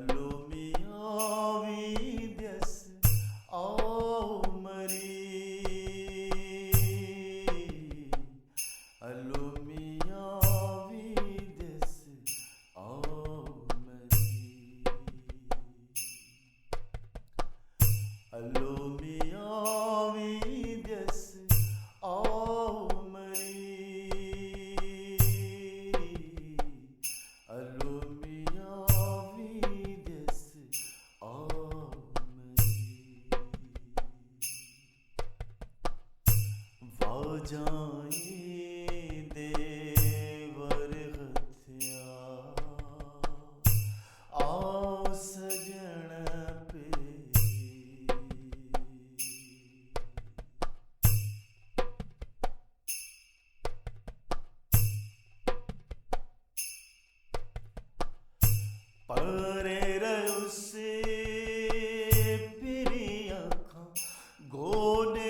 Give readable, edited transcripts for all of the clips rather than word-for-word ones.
अल्लो मियाँ विद्यस आओ मरी, अल्लो मियाँ विद्यस आओ मरी, अल्लो मियाँ विद्यस आओ मरी, अल्लो जाए देवर हथिया आओ सजन पे, परे रहो से पिरी आँखां गोडे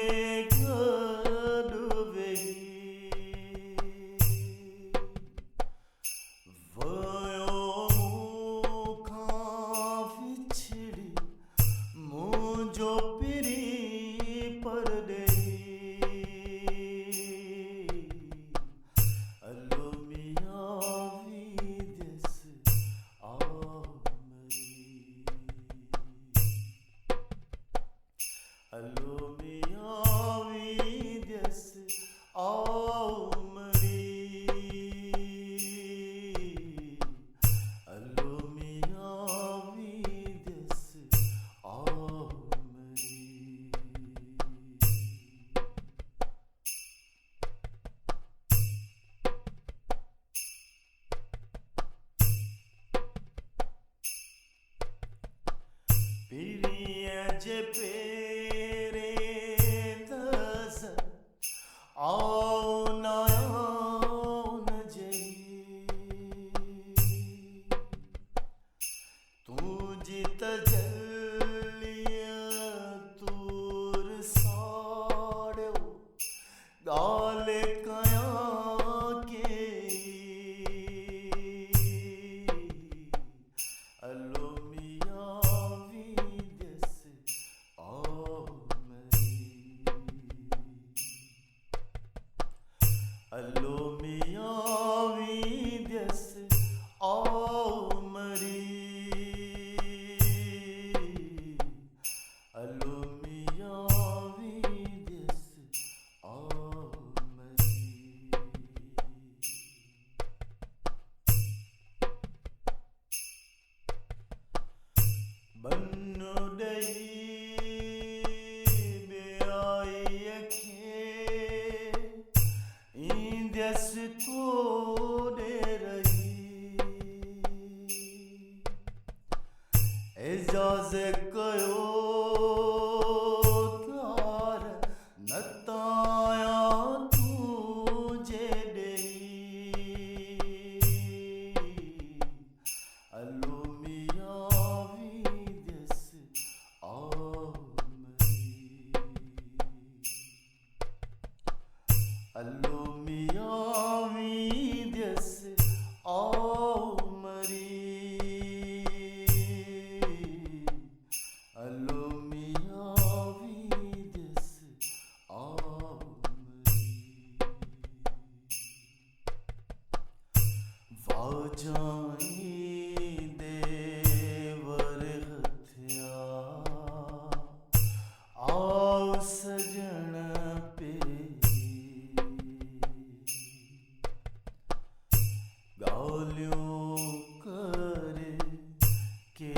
अल्लो मियाँ विद्यस आओ मरी, अल्लो मियाँ विद्यस आओ मरी, पिरिया जे पेरे दस आओ नयन जई, तू जित जलिया तूर साड़ो गाल कया के, अल्लो अल्लो मियाँ विद्यस आओ मरी, अल्लो मियाँ विद्यस आओ मरी, बन्नो दई इंद्यस तोड़े रही, एजाज कयो तार नताया तुझे दई, अल्लो मियाँ विद्यस आओ मरी, अल्लो मियाँ विद्यस आओ मरी, अल्लो मियाँ विद्यस आओ मरी, वाजाई देवर हथिया आओ सजन पे, गालियों करे के